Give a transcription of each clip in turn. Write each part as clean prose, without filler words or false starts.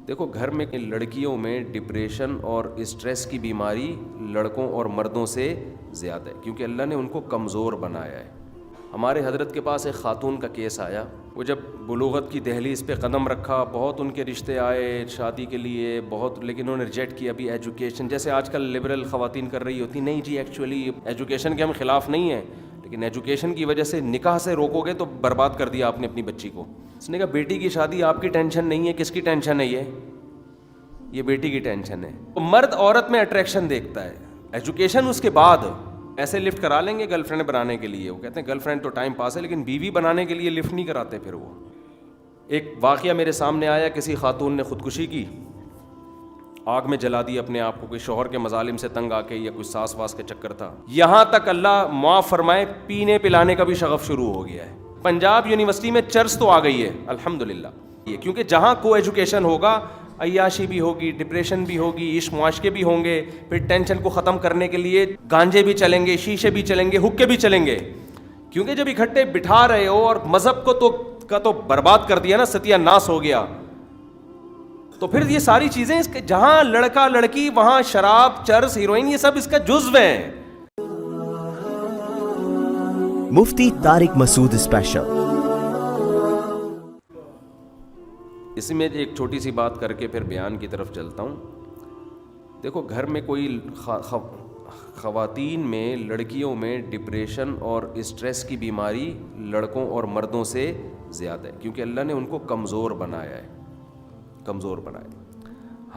دیکھو گھر میں لڑکیوں میں ڈپریشن اور اسٹریس کی بیماری لڑکوں اور مردوں سے زیادہ ہے، کیونکہ اللہ نے ان کو کمزور بنایا ہے۔ ہمارے حضرت کے پاس ایک خاتون کا کیس آیا، وہ جب بلوغت کی دہلیز پہ قدم رکھا، بہت ان کے رشتے آئے شادی کے لیے بہت، لیکن انہوں نے ریجیکٹ کیا۔ ابھی ایجوکیشن جیسے آج کل لبرل خواتین کر رہی ہوتی، نہیں جی ایکچولی ایجوکیشن کے ہم خلاف نہیں ہیں، لیکن ایجوکیشن کی وجہ سے نکاح سے روکو گے تو برباد کر دیا آپ نے اپنی بچی کو۔ اس نے کہا بیٹی کی شادی آپ کی ٹینشن نہیں ہے، کس کی ٹینشن ہے؟ یہ بیٹی کی ٹینشن ہے۔ مرد عورت میں اٹریکشن دیکھتا ہے، ایجوکیشن اس کے بعد ایسے لفٹ کرا لیں گے گرل فرینڈ بنانے کے لیے، وہ کہتے ہیں گرل فرینڈ تو ٹائم پاس ہے، لیکن بیوی بنانے کے لیے لفٹ نہیں کراتے پھر وہ۔ ایک واقعہ میرے سامنے آیا، کسی خاتون نے خودکشی کی، آگ میں جلا دی اپنے آپ کو، کوئی شوہر کے مظالم سے تنگ آ کے یا کوئی ساس واس کے چکر تھا، یہاں تک اللہ معاف فرمائے پینے پلانے کا بھی شغف شروع ہو گیا ہے۔ پنجاب یونیورسٹی میں چرس تو آ گئی ہے الحمدللہ، کیونکہ جہاں کو ایجوکیشن ہوگا عیاشی بھی ہوگی، ڈپریشن بھی ہوگی، عشق معاشقے بھی ہوں گے، پھر ٹینشن کو ختم کرنے کے لیے گانجے بھی چلیں گے، شیشے بھی چلیں گے، حکے بھی چلیں گے، کیونکہ جب اکٹھے بٹھا رہے ہو اور مذہب کو تو برباد کر دیا نا، ستیہ ناس ہو گیا، تو پھر یہ ساری چیزیں جہاں لڑکا لڑکی وہاں شراب چرس ہیروئن یہ سب اس کا جزو ہیں۔ مفتی طارق مسعود اسپیشل۔ اسی میں ایک چھوٹی سی بات کر کے پھر بیان کی طرف چلتا ہوں۔ دیکھو گھر میں کوئی خواتین میں لڑکیوں میں ڈپریشن اور اسٹریس کی بیماری لڑکوں اور مردوں سے زیادہ ہے، کیونکہ اللہ نے ان کو کمزور بنایا ہے، کمزور بنایا۔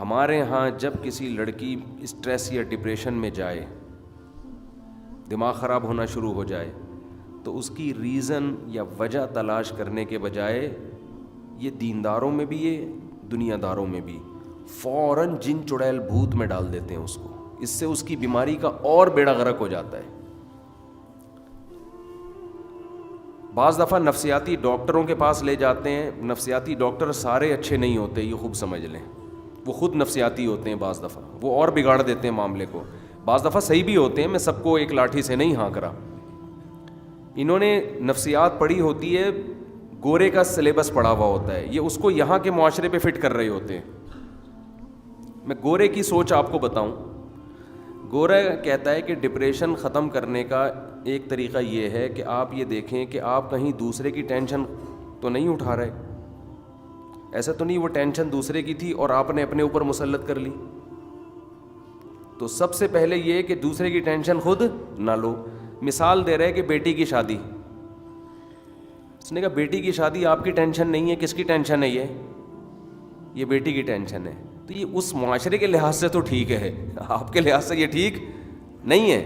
ہمارے ہاں جب کسی لڑکی اسٹریس یا ڈپریشن میں جائے، دماغ خراب ہونا شروع ہو جائے، تو اس کی ریزن یا وجہ تلاش کرنے کے بجائے یہ دینداروں میں بھی یہ دنیا داروں میں بھی فوراً جن چڑیل بھوت میں ڈال دیتے ہیں اس کو، اس سے اس کی بیماری کا اور بیڑا غرق ہو جاتا ہے۔ بعض دفعہ نفسیاتی ڈاکٹروں کے پاس لے جاتے ہیں، نفسیاتی ڈاکٹر سارے اچھے نہیں ہوتے، یہ خوب سمجھ لیں، وہ خود نفسیاتی ہوتے ہیں، بعض دفعہ وہ اور بگاڑ دیتے ہیں معاملے کو، بعض دفعہ صحیح بھی ہوتے ہیں، میں سب کو ایک لاٹھی سے نہیں ہانک رہا۔ انہوں نے نفسیات پڑھی ہوتی ہے، گورے کا سلیبس پڑھا ہوا ہوتا ہے، یہ اس کو یہاں کے معاشرے پہ فٹ کر رہے ہوتے ہیں۔ میں گورے کی سوچ آپ کو بتاؤں، گورا کہتا ہے کہ ڈپریشن ختم کرنے کا ایک طریقہ یہ ہے کہ آپ یہ دیکھیں کہ آپ کہیں دوسرے کی ٹینشن تو نہیں اٹھا رہے، ایسا تو نہیں وہ ٹینشن دوسرے کی تھی اور آپ نے اپنے اوپر مسلط کر لی، تو سب سے پہلے یہ کہ دوسرے کی ٹینشن خود نہ لو۔ مثال دے رہے کہ بیٹی کی شادی، اس نے کہا بیٹی کی شادی آپ کی ٹینشن نہیں ہے، کس کی ٹینشن ہے؟ یہ بیٹی کی ٹینشن ہے، تو یہ اس معاشرے کے لحاظ سے تو ٹھیک ہے، آپ کے لحاظ سے یہ ٹھیک نہیں ہے۔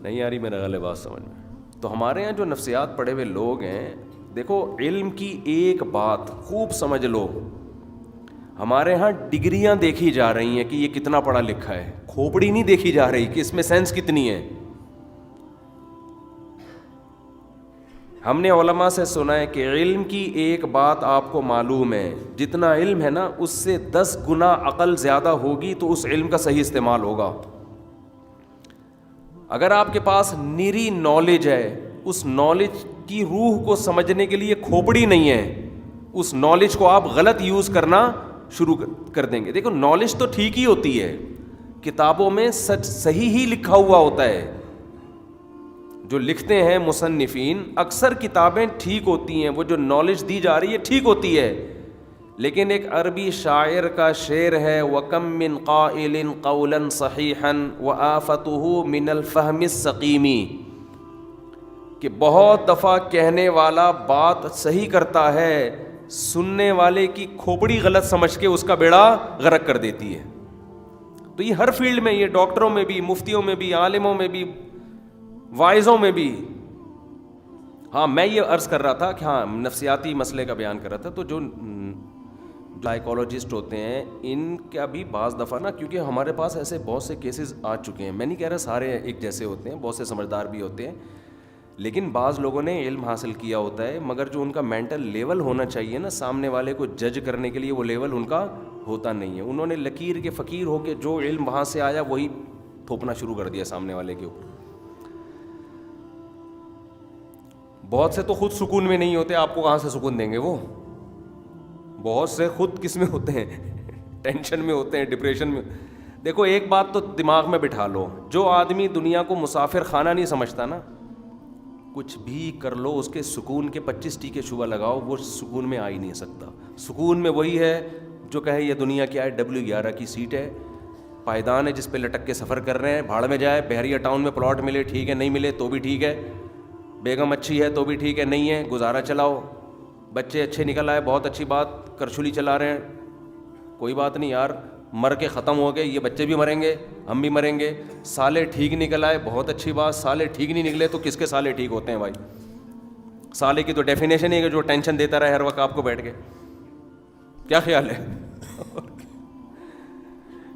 نہیں آ رہی میرا غلط بات سمجھ میں؟ تو ہمارے یہاں جو نفسیات پڑھے ہوئے لوگ ہیں، دیکھو علم کی ایک بات خوب سمجھ لو، ہمارے ہاں ڈگریاں دیکھی جا رہی ہیں کہ یہ کتنا پڑھا لکھا ہے، کھوپڑی نہیں دیکھی جا رہی کہ اس میں سینس کتنی ہے۔ ہم نے علماء سے سنا ہے کہ علم کی ایک بات آپ کو معلوم ہے، جتنا علم ہے نا اس سے 10 گنا عقل زیادہ ہوگی تو اس علم کا صحیح استعمال ہوگا۔ اگر آپ کے پاس نیری نالج ہے، اس نالج کی روح کو سمجھنے کے لیے کھوپڑی نہیں ہے، اس نالج کو آپ غلط یوز کرنا شروع کر دیں گے۔ دیکھو نالج تو ٹھیک ہی ہوتی ہے، کتابوں میں سچ صحیح ہی لکھا ہوا ہوتا ہے، جو لکھتے ہیں مصنفین اکثر کتابیں ٹھیک ہوتی ہیں، وہ جو نالج دی جا رہی ہے ٹھیک ہوتی ہے، لیکن ایک عربی شاعر کا شعر ہے وَكَم مِّن قَائِلٍ قَوْلًا صَحِيحًا وَآفَتُهُ مِنَ الْفَهْمِ السَّقِيمِ، کہ بہت دفعہ کہنے والا بات صحیح کرتا ہے، سننے والے کی کھوپڑی غلط سمجھ کے اس کا بیڑا غرق کر دیتی ہے۔ تو یہ ہر فیلڈ میں، یہ ڈاکٹروں میں بھی، مفتیوں میں بھی، عالموں میں بھی، واعظوں میں بھی۔ ہاں میں یہ عرض کر رہا تھا کہ ہاں نفسیاتی مسئلے کا بیان کر رہا تھا، تو جو سائیکالوجسٹ ہوتے ہیں ان کا بھی بعض دفعہ نا، کیونکہ ہمارے پاس ایسے بہت سے کیسز آ چکے ہیں، میں نہیں کہہ رہا سارے ایک جیسے ہوتے ہیں، بہت سے سمجھدار بھی ہوتے ہیں، لیکن بعض لوگوں نے علم حاصل کیا ہوتا ہے، مگر جو ان کا مینٹل لیول ہونا چاہیے نا سامنے والے کو جج کرنے کے لیے، وہ لیول ان کا ہوتا نہیں ہے۔ انہوں نے لکیر کے فقیر ہو کے جو علم وہاں سے آیا وہی تھوپنا شروع کر دیا سامنے والے کے اوپر۔ بہت سے تو خود سکون میں نہیں ہوتے، آپ کو کہاں سے سکون دیں گے وہ؟ بہت سے خود کس میں ہوتے ہیں؟ ٹینشن میں ہوتے ہیں, ڈپریشن میں. دیکھو ایک بات تو دماغ میں بٹھا لو, جو آدمی دنیا کو مسافر خانہ نہیں سمجھتا نا, کچھ بھی کر لو اس کے سکون کے 25 ٹیکے شعبہ لگاؤ, وہ سکون میں آ ہی نہیں سکتا. سکون میں وہی ہے جو کہے یہ دنیا کیا ہے, W11 کی سیٹ ہے, پائیدان ہے جس پہ لٹک کے سفر کر رہے ہیں, بھاڑ میں جائے, بحریہ ٹاؤن میں پلاٹ ملے ٹھیک ہے, نہیں ملے تو بھی ٹھیک ہے, بیگم اچھی ہے تو بھی ٹھیک ہے, نہیں ہے گزارا چلاؤ, بچے اچھے نکل آئے بہت اچھی بات, کرچھلی چلا رہے ہیں کوئی بات نہیں یار, مر کے ختم ہو گئے, یہ بچے بھی مریں گے ہم بھی مریں گے, سالے ٹھیک نکل آئے بہت اچھی بات, سالے ٹھیک نہیں نکلے تو کس کے سالے ٹھیک ہوتے ہیں بھائی؟ سالے کی تو ڈیفینیشن ہی ہے کہ جو ٹینشن دیتا رہے ہر وقت آپ کو بیٹھ کے. کیا خیال ہے؟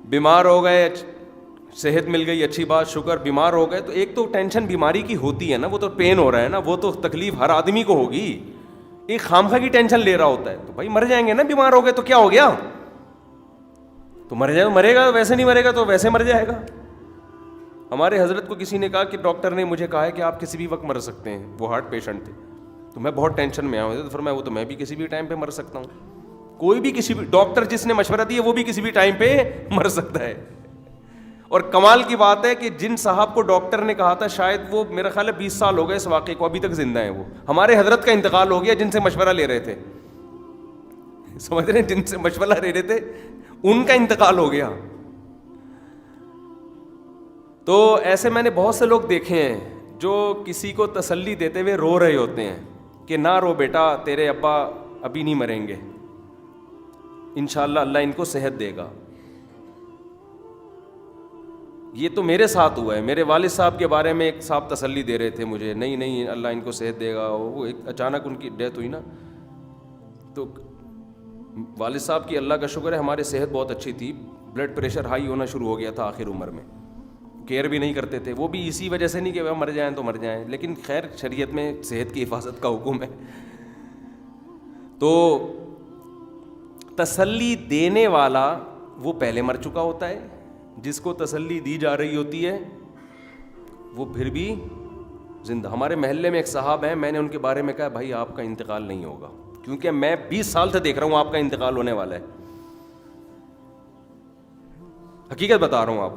بیمار ہو گئے, صحت مل گئی اچھی بات شکر, بیمار ہو گئے تو ایک تو ٹینشن بیماری کی ہوتی ہے نا, وہ تو پین ہو رہا ہے نا, وہ تو تکلیف ہر آدمی کو ہوگی, ایک خامخواہ کی ٹینشن لے رہا ہوتا ہے. تو بھائی مر جائیں گے نا, بیمار ہو گئے تو کیا ہو گیا, تو مر جائے مرے گا, ویسے نہیں مرے گا تو ویسے مر جائے گا. ہمارے حضرت کو کسی نے کہا کہ ڈاکٹر نے مجھے کہا ہے کہ آپ کسی بھی وقت مر سکتے ہیں, وہ ہارٹ پیشنٹ تھے, تو میں بہت ٹینشن میں آیا ہوں, تو فرمایا وہ تو میں بھی کسی بھی ٹائم پہ مر سکتا ہوں, کوئی بھی کسی بھی ڈاکٹر جس نے مشورہ دیا وہ بھی کسی بھی ٹائم پہ مر سکتا ہے. اور کمال کی بات ہے کہ جن صاحب کو ڈاکٹر نے کہا تھا, شاید وہ میرا خیال ہے 20 سال ہو گئے اس واقعے کو, ابھی تک زندہ ہیں وہ. ہمارے حضرت کا انتقال ہو گیا جن سے مشورہ لے رہے تھے, سمجھ رہے ہیں, جن سے مشورہ لے رہے تھے ان کا انتقال ہو گیا. تو ایسے میں نے بہت سے لوگ دیکھے ہیں جو کسی کو تسلی دیتے ہوئے رو رہے ہوتے ہیں کہ نہ رو بیٹا, تیرے ابا ابھی نہیں مریں گے, انشاءاللہ اللہ ان کو صحت دے گا. یہ تو میرے ساتھ ہوا ہے, میرے والد صاحب کے بارے میں ایک صاحب تسلی دے رہے تھے مجھے, نہیں نہیں اللہ ان کو صحت دے گا. وہ ایک اچانک ان کی ڈیتھ ہوئی نا, تو والد صاحب کی اللہ کا شکر ہے ہماری صحت بہت اچھی تھی, بلڈ پریشر ہائی ہونا شروع ہو گیا تھا آخر عمر میں, کیئر بھی نہیں کرتے تھے, وہ بھی اسی وجہ سے نہیں کہ وہ مر جائیں تو مر جائیں, لیکن خیر شریعت میں صحت کی حفاظت کا حکم ہے. تو تسلی دینے والا وہ پہلے مر چکا ہوتا ہے, جس کو تسلی دی جا رہی ہوتی ہے وہ پھر بھی زندہ. ہمارے محلے میں ایک صاحب ہیں, میں نے ان کے بارے میں کہا بھائی آپ کا انتقال نہیں ہوگا, کیونکہ میں 20 سال سے دیکھ رہا ہوں آپ کا انتقال ہونے والا ہے, حقیقت بتا رہا ہوں آپ.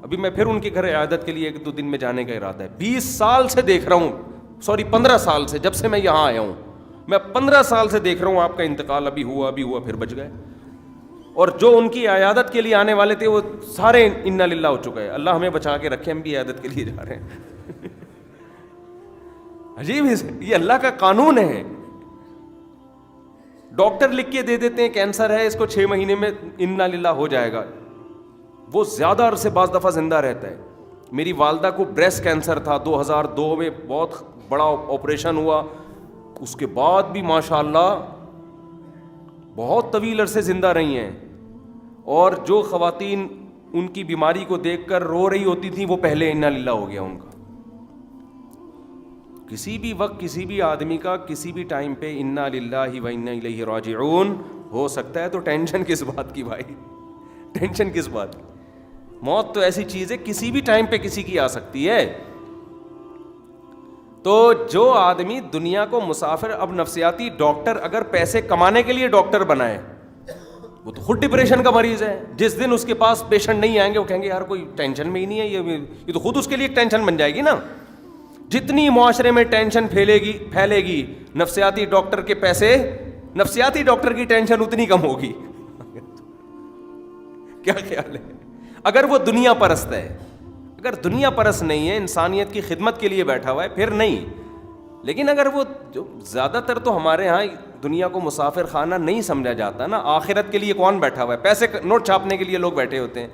ابھی میں پھر ان کے گھر عیادت کے لیے 1-2 دن میں جانے کا ارادہ ہے. 20 سال سے دیکھ رہا ہوں, سوری 15 سال سے, جب سے میں یہاں آیا ہوں میں 15 سال سے دیکھ رہا ہوں آپ کا انتقال ابھی ہوا پھر بچ گئے. اور جو ان کی عیادت کے لیے آنے والے تھے وہ سارے انا للہ ہو چکے ہیں. اللہ ہمیں بچا کے رکھے, ہم بھی عیادت کے لیے جا رہے ہیں. عجیب ہے, یہ اللہ کا قانون ہے. ڈاکٹر لکھ کے دے دیتے ہیں کینسر ہے اس کو 6 مہینے میں انا للہ ہو جائے گا, وہ زیادہ عرصے بعض دفعہ زندہ رہتا ہے. میری والدہ کو بریسٹ کینسر تھا 2002 میں, بہت بڑا آپریشن ہوا, اس کے بعد بھی ماشاءاللہ بہت طویل عرصے زندہ رہی ہیں. اور جو خواتین ان کی بیماری کو دیکھ کر رو رہی ہوتی تھیں وہ پہلے انا للہ ہو گیا ان کا. کسی بھی وقت کسی بھی آدمی کا کسی بھی ٹائم پہ انا للہ و انا الیہ راجعون ہو سکتا ہے. تو ٹینشن کس بات کی بھائی, ٹینشن کس بات کی؟ موت تو ایسی چیز ہے کسی بھی ٹائم پہ کسی کی آ سکتی ہے. تو جو آدمی دنیا کو مسافر, اب نفسیاتی ڈاکٹر اگر پیسے کمانے کے لیے ڈاکٹر بنائے وہ تو خود ڈپریشن کا مریض ہے. جس دن اس کے پاس پیشنٹ نہیں آئیں گے وہ کہیں گے یار کوئی ٹینشن میں ہی نہیں ہے, یہ تو خود اس کے لیے ایک ٹینشن بن جائے گی نا. جتنی معاشرے میں ٹینشن پھیلے گی نفسیاتی ڈاکٹر کے پیسے, نفسیاتی ڈاکٹر کی ٹینشن اتنی کم ہوگی. کیا خیال ہے؟ اگر وہ دنیا پرست ہے, اگر دنیا پرست نہیں ہے, انسانیت کی خدمت کے لیے بیٹھا ہوا ہے پھر نہیں. لیکن اگر وہ جو زیادہ تر تو ہمارے ہاں دنیا کو مسافر خانہ نہیں سمجھا جاتا نا. آخرت کے لیے کون بیٹھا ہوا ہے؟ پیسے نوٹ چھاپنے کے لیے لوگ بیٹھے ہوتے ہیں.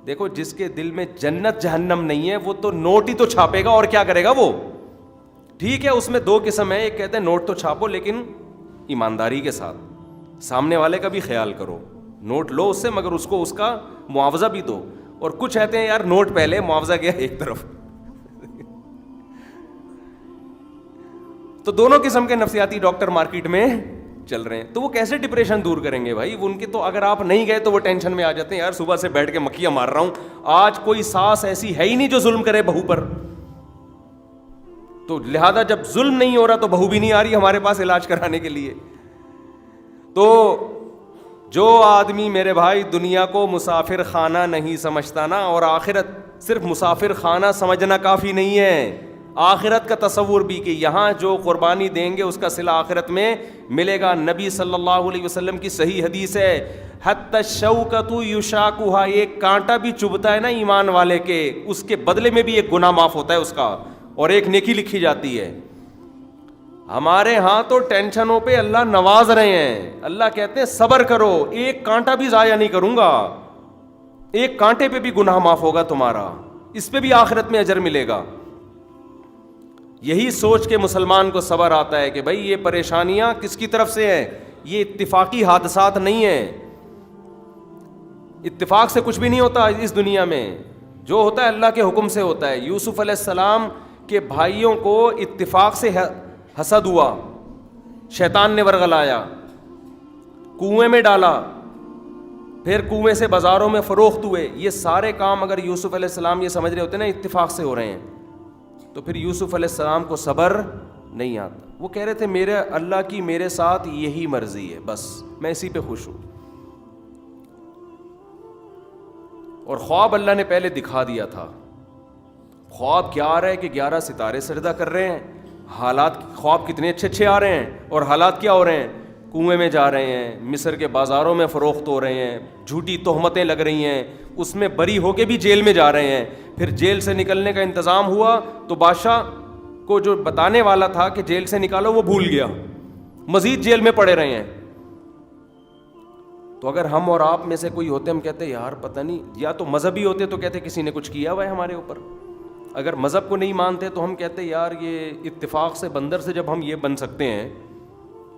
دیکھو جس کے دل میں جنت جہنم نہیں ہے وہ تو نوٹ ہی تو چھاپے گا, اور کیا کرے گا وہ. ٹھیک ہے اس میں 2 قسم ہے, ایک کہتے ہیں نوٹ تو چھاپو لیکن ایمانداری کے ساتھ, سامنے والے کا بھی خیال کرو, نوٹ لو اس سے مگر اس کو اس کا معاوضہ بھی دو. اور کچھ کہتے ہیں یار نوٹ پہلے معاوضہ گیا ایک طرف. تو دونوں قسم کے نفسیاتی ڈاکٹر مارکیٹ میں چل رہے ہیں. تو وہ کیسے ڈپریشن دور کریں گے بھائی ان کے؟ تو اگر آپ نہیں گئے تو وہ ٹینشن میں آ جاتے ہیں, یار صبح سے بیٹھ کے مکھیاں مار رہا ہوں, آج کوئی ساس ایسی ہے ہی نہیں جو ظلم کرے بہو پر, تو لہذا جب ظلم نہیں ہو رہا تو بہو بھی نہیں آ رہی ہمارے پاس علاج کرانے کے لیے. تو جو آدمی میرے بھائی دنیا کو مسافر خانہ نہیں سمجھتا نا, اور آخرت صرف مسافر خانہ سمجھنا کافی نہیں ہے, آخرت کا تصور بھی کہ یہاں جو قربانی دیں گے اس کا صلہ آخرت میں ملے گا. نبی صلی اللہ علیہ وسلم کی صحیح حدیث ہے, حتی الشوکۃ یشاکھا, ایک کانٹا بھی چبھتا ہے نا ایمان والے کے, اس کے بدلے میں بھی ایک گناہ معاف ہوتا ہے اس کا, اور ایک نیکی لکھی جاتی ہے. ہمارے ہاں تو ٹینشنوں پہ اللہ نواز رہے ہیں. اللہ کہتے ہیں صبر کرو, ایک کانٹا بھی ضائع نہیں کروں گا, ایک کانٹے پہ بھی گناہ معاف ہوگا تمہارا, اس پہ بھی آخرت میں اجر ملے گا. یہی سوچ کے مسلمان کو صبر آتا ہے کہ بھائی یہ پریشانیاں کس کی طرف سے ہیں, یہ اتفاقی حادثات نہیں ہیں. اتفاق سے کچھ بھی نہیں ہوتا اس دنیا میں, جو ہوتا ہے اللہ کے حکم سے ہوتا ہے. یوسف علیہ السلام کے بھائیوں کو اتفاق سے حسد ہوا, شیطان نے ورغلایا, کنویں میں ڈالا, پھر کنویں سے بازاروں میں فروخت ہوئے. یہ سارے کام اگر یوسف علیہ السلام یہ سمجھ رہے ہوتے نا اتفاق سے ہو رہے ہیں, تو پھر یوسف علیہ السلام کو صبر نہیں آتا. وہ کہہ رہے تھے میرے اللہ کی میرے ساتھ یہی مرضی ہے, بس میں اسی پہ خوش ہوں. اور خواب اللہ نے پہلے دکھا دیا تھا. خواب کیا آ رہا ہے کہ 11 ستارے سجدہ کر رہے ہیں, حالات خواب کتنے اچھے اچھے آ رہے ہیں, اور حالات کیا ہو رہے ہیں, کنویں میں جا رہے ہیں, مصر کے بازاروں میں فروخت ہو رہے ہیں, جھوٹی تہمتیں لگ رہی ہیں, اس میں بری ہو کے بھی جیل میں جا رہے ہیں. پھر جیل سے نکلنے کا انتظام ہوا تو بادشاہ کو جو بتانے والا تھا کہ جیل سے نکالو وہ بھول گیا, مزید جیل میں پڑے رہے ہیں. تو اگر ہم اور آپ میں سے کوئی ہوتے, ہم کہتے یار پتہ نہیں, یا تو مذہبی ہوتے تو کہتے کسی نے کچھ کیا ہوا ہے ہمارے اوپر. اگر مذہب کو نہیں مانتے تو ہم کہتے یار یہ اتفاق سے بندر سے جب ہم یہ بن سکتے ہیں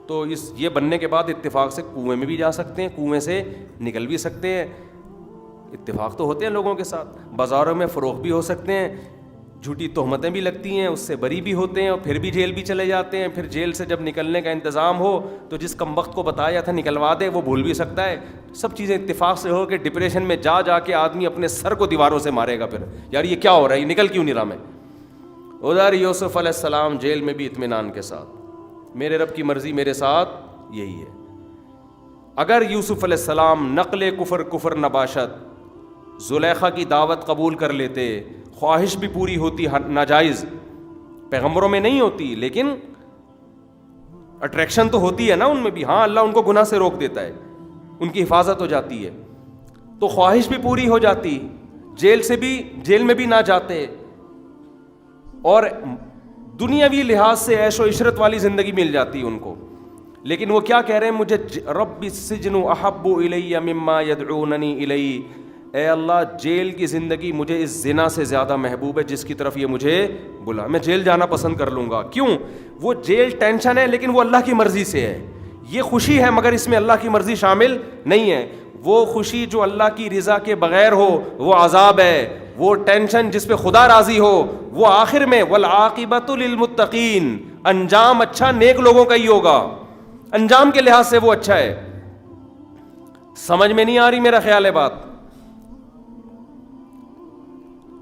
تو یہ بننے کے بعد اتفاق سے کنویں میں بھی جا سکتے ہیں, کنویں سے نکل بھی سکتے ہیں. اتفاق تو ہوتے ہیں لوگوں کے ساتھ, بازاروں میں فروخت بھی ہو سکتے ہیں, جھوٹی تہمتیں بھی لگتی ہیں, اس سے بری بھی ہوتے ہیں, اور پھر بھی جیل بھی چلے جاتے ہیں. پھر جیل سے جب نکلنے کا انتظام ہو تو جس کم وقت کو بتایا تھا نکلوا دے, وہ بھول بھی سکتا ہے. سب چیزیں اتفاق سے ہو کہ ڈپریشن میں جا کے آدمی اپنے سر کو دیواروں سے مارے گا, پھر یار یہ کیا ہو رہا ہے, یہ نکل کیوں نہیں رہا میں. ادھر یوسف علیہ السلام جیل میں بھی اطمینان کے ساتھ, میرے رب کی مرضی میرے ساتھ یہی ہے. اگر یوسف علیہ السلام نقل کفر نباشت زلیخا کی دعوت قبول کر لیتے, خواہش بھی پوری ہوتی, ناجائز پیغمبروں میں نہیں ہوتی لیکن اٹریکشن تو ہوتی ہے نا ان میں بھی, ہاں اللہ ان کو گناہ سے روک دیتا ہے, ان کی حفاظت ہو جاتی ہے, تو خواہش بھی پوری ہو جاتی, جیل میں بھی نہ جاتے, اور دنیاوی لحاظ سے عیش و عشرت والی زندگی مل جاتی ان کو. لیکن وہ کیا کہہ رہے ہیں, مجھے رب السجن احب الی مما یدعوننی الی, اے اللہ جیل کی زندگی مجھے اس زنا سے زیادہ محبوب ہے جس کی طرف یہ مجھے بلا, میں جیل جانا پسند کر لوں گا. کیوں؟ وہ جیل ٹینشن ہے لیکن وہ اللہ کی مرضی سے ہے, یہ خوشی ہے مگر اس میں اللہ کی مرضی شامل نہیں ہے. وہ خوشی جو اللہ کی رضا کے بغیر ہو وہ عذاب ہے, وہ ٹینشن جس پہ خدا راضی ہو وہ آخر میں والعاقبۃ للمتقین, انجام اچھا نیک لوگوں کا ہی ہوگا, انجام کے لحاظ سے وہ اچھا ہے. سمجھ میں نہیں آ رہی میرا خیال ہے بات.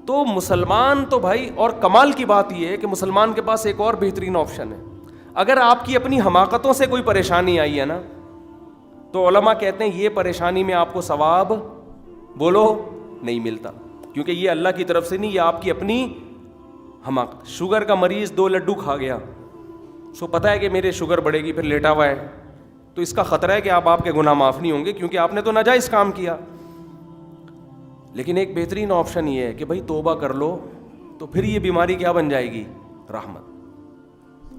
تو مسلمان تو بھائی, اور کمال کی بات یہ ہے کہ مسلمان کے پاس ایک اور بہترین آپشن ہے. اگر آپ کی اپنی حماقتوں سے کوئی پریشانی آئی ہے نا, تو علماء کہتے ہیں یہ پریشانی میں آپ کو ثواب بولو نہیں ملتا, کیونکہ یہ اللہ کی طرف سے نہیں, یہ آپ کی اپنی حماقت. شوگر کا مریض 2 لڈو کھا گیا, سو پتہ ہے کہ میرے شوگر بڑھے گی, پھر لیٹا ہوا ہے, تو اس کا خطرہ ہے کہ آپ کے گناہ معاف نہیں ہوں گے کیونکہ آپ نے تو ناجائز کام کیا. لیکن ایک بہترین آپشن یہ ہے کہ بھائی توبہ کر لو, تو پھر یہ بیماری کیا بن جائے گی, رحمت.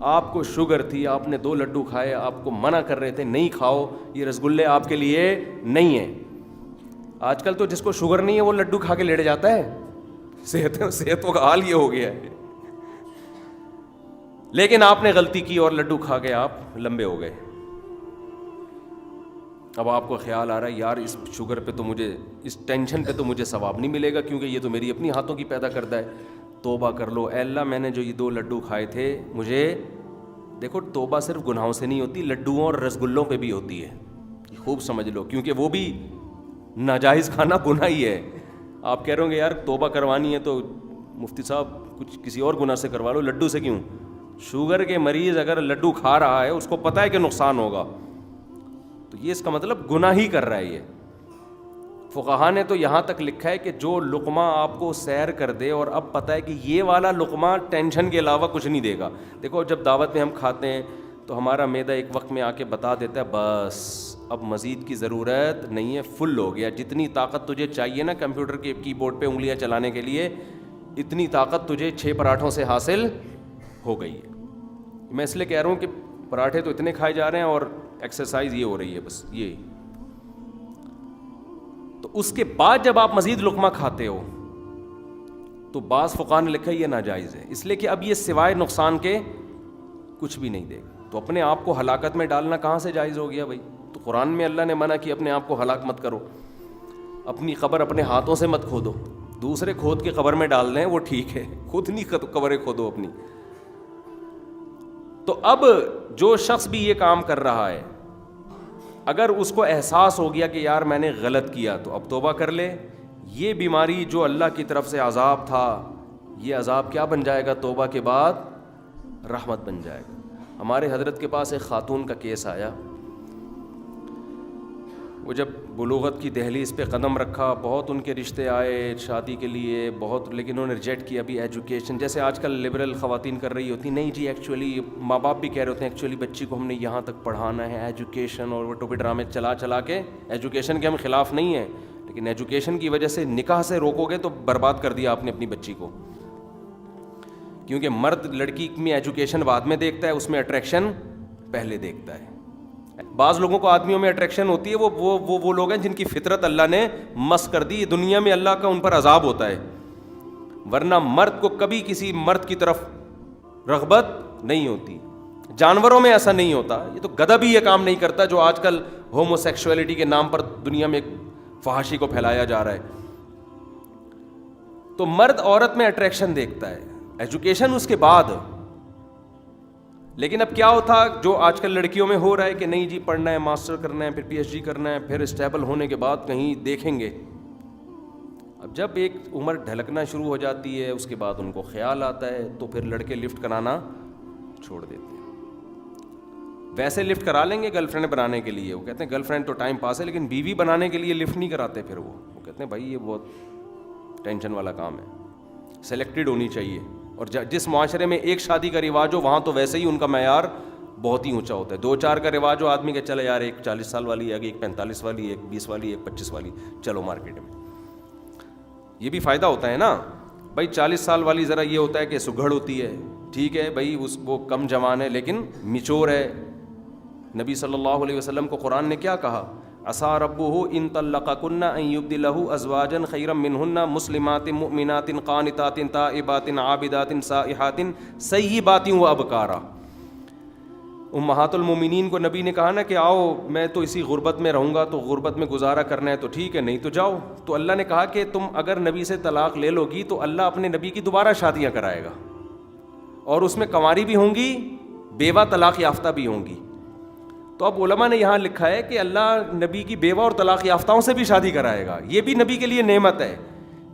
آپ کو شوگر تھی, آپ نے 2 لڈو کھائے, آپ کو منع کر رہے تھے نہیں کھاؤ, یہ رسگلے آپ کے لیے نہیں ہیں. آج کل تو جس کو شوگر نہیں ہے وہ لڈو کھا کے لیٹ جاتا ہے, صحتوں کا حال یہ ہو گیا ہے. لیکن آپ نے غلطی کی اور لڈو کھا کے آپ لمبے ہو گئے. اب آپ کو خیال آ رہا ہے یار اس شوگر پہ تو مجھے, اس ٹینشن پہ تو مجھے ثواب نہیں ملے گا کیونکہ یہ تو میری اپنی ہاتھوں کی پیدا کردہ ہے. توبہ کر لو, اے اللہ میں نے جو یہ 2 لڈو کھائے تھے, مجھے دیکھو توبہ صرف گناہوں سے نہیں ہوتی, لڈوؤں اور رسگلوں پہ بھی ہوتی ہے, خوب سمجھ لو, کیونکہ وہ بھی ناجائز کھانا گناہ ہی ہے. آپ کہہ رہے ہوں گے یار توبہ کروانی ہے تو مفتی صاحب کچھ کسی اور گناہ سے کروا لو, لڈو سے کیوں؟ شوگر کے مریض اگر لڈو کھا رہا ہے اس کو پتہ ہے کہ نقصان ہوگا, تو یہ اس کا مطلب گناہ ہی کر رہا ہے. یہ فقہا نے تو یہاں تک لکھا ہے کہ جو لقمہ آپ کو سیر کر دے اور اب پتہ ہے کہ یہ والا لقمہ ٹینشن کے علاوہ کچھ نہیں دے گا. دیکھو جب دعوت میں ہم کھاتے ہیں تو ہمارا معدہ ایک وقت میں آ کے بتا دیتا ہے بس اب مزید کی ضرورت نہیں ہے, فل ہو گیا, جتنی طاقت تجھے چاہیے نا کمپیوٹر کے کی بورڈ پہ انگلیاں چلانے کے لیے, اتنی طاقت تجھے 6 پراٹھوں سے حاصل ہو گئی ہے. میں اس لیے کہہ رہا ہوں کہ پراٹھے تو اتنے کھائے جا رہے ہیں اور ایکسرسائز یہ ہو رہی ہے بس یہ. تو اس کے بعد جب آپ مزید لقمہ کھاتے ہو تو بعض فقہا نے لکھا یہ ناجائز ہے, اس لیے کہ اب یہ سوائے نقصان کے کچھ بھی نہیں دے گا. تو اپنے آپ کو ہلاکت میں ڈالنا کہاں سے جائز ہو گیا بھائی؟ تو قرآن میں اللہ نے منع کی اپنے آپ کو ہلاک مت کرو, اپنی قبر اپنے ہاتھوں سے مت کھودو, دوسرے کھود کے قبر میں ڈال دیں وہ ٹھیک ہے, خود نہیں قبریں کھودو اپنی. تو اب جو شخص بھی یہ کام کر رہا ہے اگر اس کو احساس ہو گیا کہ یار میں نے غلط کیا تو اب توبہ کر لے. یہ بیماری جو اللہ کی طرف سے عذاب تھا یہ عذاب کیا بن جائے گا توبہ کے بعد؟ رحمت بن جائے گا. ہمارے حضرت کے پاس ایک خاتون کا کیس آیا, وہ جب بلوغت کی دہلیز پہ قدم رکھا بہت ان کے رشتے آئے شادی کے لیے بہت, لیکن انہوں نے ریجیکٹ کیا. ابھی ایجوکیشن جیسے آج کل لبرل خواتین کر رہی ہوتی, نہیں جی ایکچولی ماں باپ بھی کہہ رہے ہوتے ہیں ایکچولی بچی کو ہم نے یہاں تک پڑھانا ہے ایجوکیشن, اور وہ ٹوپی ڈرامے چلا کے. ایجوکیشن کے ہم خلاف نہیں ہیں لیکن ایجوکیشن کی وجہ سے نکاح سے روکو گے تو برباد کر دیا آپ نے اپنی بچی کو, کیونکہ مرد لڑکی میں ایجوکیشن بعد میں دیکھتا ہے, اس میں اٹریکشن پہلے دیکھتا ہے. بعض لوگوں کو آدمیوں میں اٹریکشن ہوتی ہے, وہ لوگ ہیں جن کی فطرت اللہ نے مس کر دی, دنیا میں اللہ کا ان پر عذاب ہوتا ہے, ورنہ مرد کو کبھی کسی مرد کی طرف رغبت نہیں ہوتی. جانوروں میں ایسا نہیں ہوتا, یہ تو گدھا بھی یہ کام نہیں کرتا جو آج کل ہومو سیکشولیٹی کے نام پر دنیا میں فحاشی کو پھیلایا جا رہا ہے. تو مرد عورت میں اٹریکشن دیکھتا ہے, ایجوکیشن اس کے بعد. لیکن اب کیا ہوتا جو آج کل لڑکیوں میں ہو رہا ہے کہ نہیں جی پڑھنا ہے, ماسٹر کرنا ہے, پھر پی ایچ ڈی کرنا ہے, پھر اسٹیبل ہونے کے بعد کہیں دیکھیں گے. اب جب ایک عمر ڈھلکنا شروع ہو جاتی ہے اس کے بعد ان کو خیال آتا ہے تو پھر لڑکے لفٹ کرانا چھوڑ دیتے ہیں. ویسے لفٹ کرا لیں گے گرل فرینڈ بنانے کے لیے, وہ کہتے ہیں گرل فرینڈ تو ٹائم پاس ہے, لیکن بیوی بنانے کے لیے لفٹ نہیں کراتے. پھر وہ کہتے ہیں بھائی یہ بہت ٹینشن والا کام ہے, سلیکٹڈ ہونی چاہیے. اور جس معاشرے میں ایک شادی کا رواج ہو وہاں تو ویسے ہی ان کا معیار بہت ہی اونچا ہوتا ہے. 2-4 کا رواج ہو آدمی کہ چلے یار ایک 40 سال والی ہے, ایک 45 والی, ایک 20 والی, ایک 25 والی, چلو مارکیٹ میں. یہ بھی فائدہ ہوتا ہے نا بھائی. 40 سال والی ذرا یہ ہوتا ہے کہ سگڑ ہوتی ہے, ٹھیک ہے بھائی وہ کم جوان ہے لیکن میچور ہے. نبی صلی اللہ علیہ وسلم کو قرآن نے کیا کہا؟ عسیٰ ربہ ان طلقکن ان یبدلہ ازواجا خیرا منہن مسلمات مؤمنات قانتات تائبات عابدات سائحات سیبات و ابکارا. امہات المومنین کو نبی نے کہا نا کہ آؤ میں تو اسی غربت میں رہوں گا, تو غربت میں گزارا کرنا ہے تو ٹھیک ہے, نہیں تو جاؤ. تو اللہ نے کہا کہ تم اگر نبی سے طلاق لے لو گی تو اللہ اپنے نبی کی دوبارہ شادیاں کرائے گا, اور اس میں کنواری بھی ہوں گی, بیوہ طلاق یافتہ بھی ہوں گی. تو اب علماء نے یہاں لکھا ہے کہ اللہ نبی کی بیوہ اور طلاق یافتاؤں سے بھی شادی کرائے گا. یہ بھی نبی کے لیے نعمت ہے.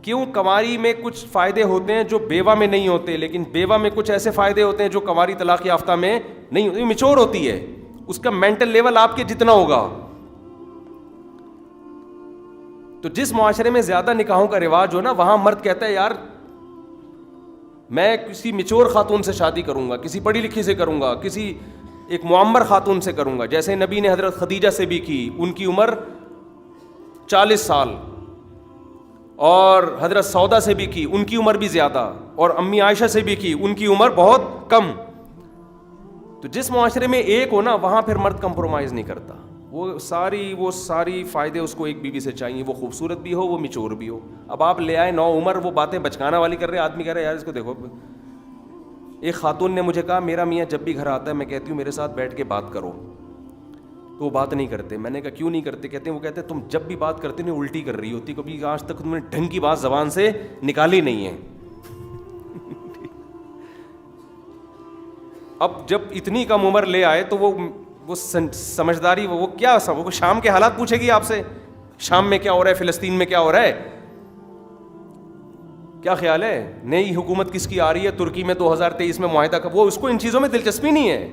کیوں؟ کنواری میں کچھ فائدے ہوتے ہیں جو بیوہ میں نہیں ہوتے, لیکن بیوہ میں کچھ ایسے فائدے ہوتے ہیں جو کنواری طلاق یافتہ میں نہیں ہوتے. میچور ہوتی ہے, اس کا مینٹل لیول آپ کے جتنا ہوگا. تو جس معاشرے میں زیادہ نکاحوں کا رواج ہو نا وہاں مرد کہتا ہے یار میں کسی میچور خاتون سے شادی کروں گا, کسی پڑھی لکھی سے کروں گا, کسی ایک معمر خاتون سے کروں گا. جیسے نبی نے حضرت خدیجہ سے بھی کی, ان کی عمر 40 سال, اور حضرت سودا سے بھی کی, ان کی عمر بھی زیادہ, اور امی عائشہ سے بھی کی, ان کی عمر بہت کم. تو جس معاشرے میں ایک ہو نا وہاں پھر مرد کمپرومائز نہیں کرتا. وہ ساری فائدے اس کو ایک بیوی سے چاہیے, وہ خوبصورت بھی ہو, وہ میچور بھی ہو. اب آپ لے آئے 9 عمر, وہ باتیں بچکانا والی کر رہے, آدمی کہہ رہے یار اس کو دیکھو. ایک خاتون نے مجھے کہا میرا میاں جب بھی گھر آتا ہے میں کہتی ہوں میرے ساتھ بیٹھ کے بات کرو, تو وہ بات نہیں کرتے. میں نے کہا کیوں نہیں کرتے؟ کہتے ہیں وہ کہتے ہیں تم جب بھی بات کرتے نہیں الٹی کر رہی ہوتی, کبھی آج تک تم نے ڈھنگ کی بات زبان سے نکالی نہیں ہے. اب جب اتنی کم عمر لے آئے تو وہ سمجھداری, وہ کیا, وہ شام کے حالات پوچھے گی آپ سے, شام میں کیا ہو رہا ہے, فلسطین میں کیا ہو رہا ہے, کیا خیال ہے, نئی حکومت کس کی آ رہی ہے, ترکی میں 2023 میں معاہدہ کا, وہ اس کو ان چیزوں میں دلچسپی نہیں ہے.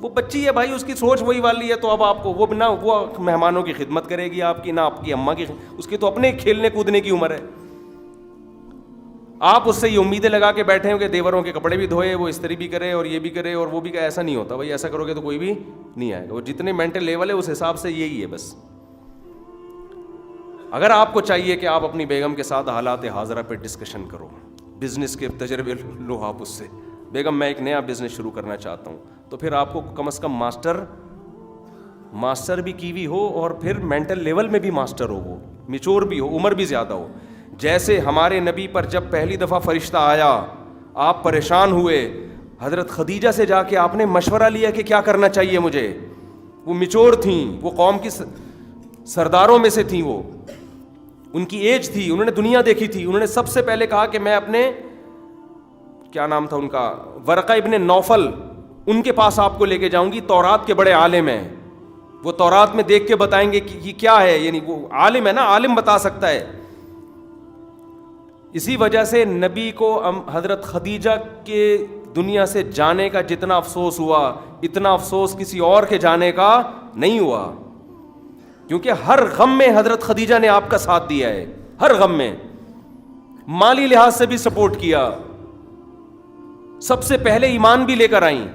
وہ بچی ہے بھائی, اس کی سوچ وہی والی ہے, تو اب آپ کو وہ نہ وہ مہمانوں کی خدمت کرے گی آپ کی, نہ آپ کی اماں کی, اس کی تو اپنے کھیلنے کودنے کی عمر ہے. آپ اس سے یہ امیدیں لگا کے بیٹھے ہوں کہ دیوروں کے کپڑے بھی دھوئے, وہ استری بھی کرے اور یہ بھی کرے اور وہ بھی کرے. ایسا نہیں ہوتا بھائی, ایسا کرو گے تو کوئی بھی نہیں آئے گا. وہ جتنے مینٹل لیول ہے اس حساب سے یہی ہے بس. اگر آپ کو چاہیے کہ آپ اپنی بیگم کے ساتھ حالات حاضرہ پہ ڈسکشن کرو, بزنس کے تجربے لو آپ اس سے, بیگم میں ایک نیا بزنس شروع کرنا چاہتا ہوں, تو پھر آپ کو کم از کم ماسٹر بھی کی ہوئی ہو, اور پھر مینٹل لیول میں بھی ماسٹر ہو, وہ میچور بھی ہو, عمر بھی زیادہ ہو. جیسے ہمارے نبی پر جب پہلی دفعہ فرشتہ آیا, آپ پریشان ہوئے, حضرت خدیجہ سے جا کے آپ نے مشورہ لیا کہ کیا کرنا چاہیے مجھے. وہ میچور تھیں, وہ قوم کی سرداروں میں سے تھیں, وہ ان کی ایج تھی, انہوں نے دنیا دیکھی تھی. انہوں نے سب سے پہلے کہا کہ میں اپنے, کیا نام تھا ان کا, ورقہ ابن نوفل, ان کے پاس آپ کو لے کے جاؤں گی. تورات کے بڑے عالم ہیں, وہ تورات میں دیکھ کے بتائیں گے کہ یہ کیا ہے, یعنی وہ عالم ہے نا, عالم بتا سکتا ہے. اسی وجہ سے نبی کو حضرت خدیجہ کے دنیا سے جانے کا جتنا افسوس ہوا, اتنا افسوس کسی اور کے جانے کا نہیں ہوا, کیونکہ ہر غم میں حضرت خدیجہ نے آپ کا ساتھ دیا ہے, ہر غم میں, مالی لحاظ سے بھی سپورٹ کیا, سب سے پہلے ایمان بھی لے کر آئیں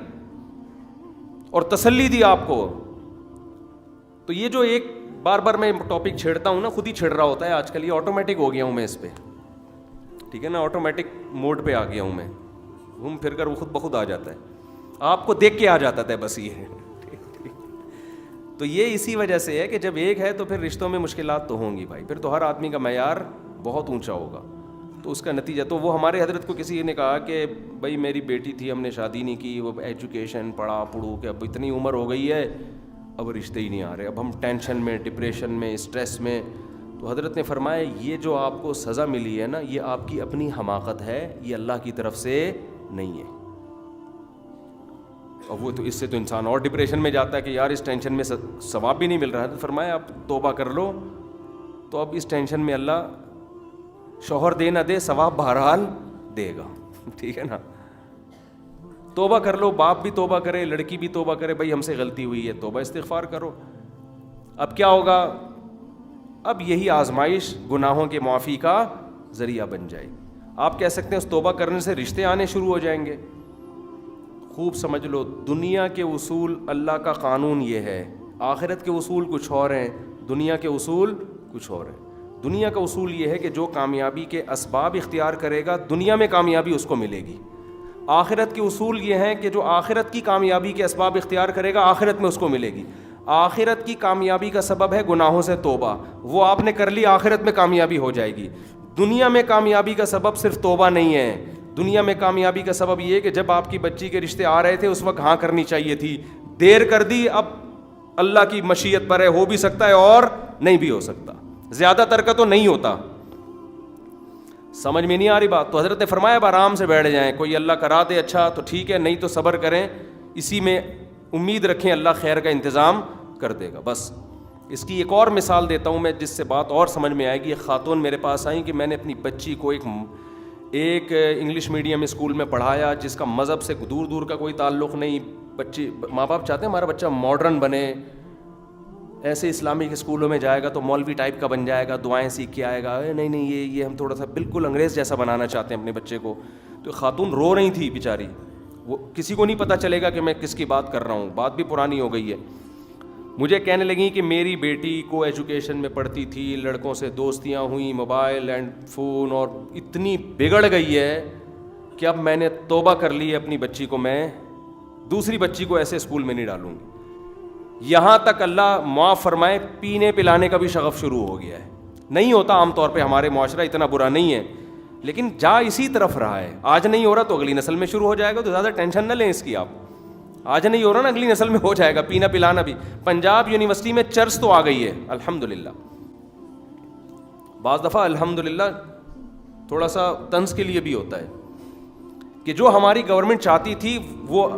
اور تسلی دی آپ کو. تو یہ جو ایک بار بار میں ٹاپک چھیڑتا ہوں نا, خود ہی چھیڑ رہا ہوتا ہے آج کل, یہ آٹومیٹک ہو گیا ہوں میں اس پہ, ٹھیک ہے نا, آٹومیٹک موڈ پہ آ گیا ہوں میں, گھوم پھر کر وہ خود بخود آ جاتا ہے, آپ کو دیکھ کے آ جاتا ہے بس. یہ تو یہ اسی وجہ سے ہے کہ جب ایک ہے تو پھر رشتوں میں مشکلات تو ہوں گی بھائی, پھر تو ہر آدمی کا معیار بہت اونچا ہوگا. تو اس کا نتیجہ, تو وہ ہمارے حضرت کو کسی نے کہا کہ بھائی میری بیٹی تھی, ہم نے شادی نہیں کی, وہ ایجوکیشن پڑھا پڑھو کہ اب اتنی عمر ہو گئی ہے, اب رشتے ہی نہیں آ رہے, اب ہم ٹینشن میں, ڈپریشن میں, اسٹریس میں. تو حضرت نے فرمایا یہ جو آپ کو سزا ملی ہے نا, یہ آپ کی اپنی حماقت ہے, یہ اللہ کی طرف سے نہیں ہے. اور وہ تو اس سے تو انسان اور ڈپریشن میں جاتا ہے کہ یار اس ٹینشن میں ثواب بھی نہیں مل رہا ہے. تو فرمایا اب توبہ کر لو, تو اب اس ٹینشن میں اللہ شوہر دے نہ دے, ثواب بہرحال دے گا, ٹھیک ہے نا. توبہ کر لو, باپ بھی توبہ کرے, لڑکی بھی توبہ کرے, بھائی ہم سے غلطی ہوئی ہے, توبہ استغفار کرو. اب کیا ہوگا, اب یہی آزمائش گناہوں کے معافی کا ذریعہ بن جائے. آپ کہہ سکتے ہیں اس توبہ کرنے سے رشتے آنے شروع ہو جائیں گے. خوب سمجھ لو, دنیا کے اصول, اللہ کا قانون یہ ہے, آخرت کے اصول کچھ اور ہیں, دنیا کے اصول کچھ اور ہیں. دنیا کا اصول یہ ہے کہ جو کامیابی کے اسباب اختیار کرے گا, دنیا میں کامیابی اس کو ملے گی. آخرت کے اصول یہ ہیں کہ جو آخرت کی کامیابی کے اسباب اختیار کرے گا, آخرت میں اس کو ملے گی. آخرت کی کامیابی کا سبب ہے گناہوں سے توبہ, وہ آپ نے کر لی, آخرت میں کامیابی ہو جائے گی. دنیا میں کامیابی کا سبب صرف توبہ نہیں ہے, دنیا میں کامیابی کا سبب یہ ہے کہ جب آپ کی بچی کے رشتے آ رہے تھے اس وقت ہاں کرنی چاہیے تھی, دیر کر دی, اب اللہ کی مشیت پر ہے, ہو بھی سکتا ہے اور نہیں بھی ہو سکتا, زیادہ تر کا تو نہیں ہوتا. سمجھ میں نہیں آ رہی بات؟ تو حضرت نے فرمایا اب آرام سے بیٹھ جائیں, کوئی اللہ کرا دے اچھا تو ٹھیک ہے, نہیں تو صبر کریں, اسی میں امید رکھیں اللہ خیر کا انتظام کر دے گا. بس اس کی ایک اور مثال دیتا ہوں میں, جس سے بات اور سمجھ میں آئے گی. ایک خاتون میرے پاس آئیں کہ میں نے اپنی بچی کو ایک انگلش میڈیم اسکول میں پڑھایا, جس کا مذہب سے دور دور کا کوئی تعلق نہیں. بچی, ماں باپ چاہتے ہیں ہمارا بچہ ماڈرن بنے, ایسے اسلامک اسکولوں میں جائے گا تو مولوی ٹائپ کا بن جائے گا, دعائیں سیکھ کے آئے گا. نہیں یہ ہم تھوڑا سا بالکل انگریز جیسا بنانا چاہتے ہیں اپنے بچے کو. تو خاتون رو رہی تھی بیچاری, وہ کسی کو نہیں پتہ چلے گا کہ میں کس کی بات کر رہا ہوں, بات بھی پرانی ہو گئی ہے. مجھے کہنے لگی کہ میری بیٹی کو ایجوکیشن میں پڑھتی تھی, لڑکوں سے دوستیاں ہوئیں, موبائل اینڈ فون, اور اتنی بگڑ گئی ہے کہ اب میں نے توبہ کر لی ہے اپنی بچی کو, میں دوسری بچی کو ایسے اسکول میں نہیں ڈالوں گی. یہاں تک اللہ معاف فرمائے پینے پلانے کا بھی شغف شروع ہو گیا ہے. نہیں ہوتا عام طور پہ, ہمارے معاشرہ اتنا برا نہیں ہے, لیکن جا اسی طرف رہا ہے. آج نہیں ہو رہا تو اگلی نسل میں شروع ہو جائے گا, تو زیادہ ٹینشن نہ لیں اس کی آپ. آج نہیں ہو رہا نا, اگلی نسل میں ہو جائے گا پینا پلانا بھی. پنجاب یونیورسٹی میں چرس تو آ گئی ہے الحمدللہ. بعض دفعہ الحمدللہ تھوڑا سا طنز کے لیے بھی ہوتا ہے کہ جو ہماری گورنمنٹ چاہتی تھی وہ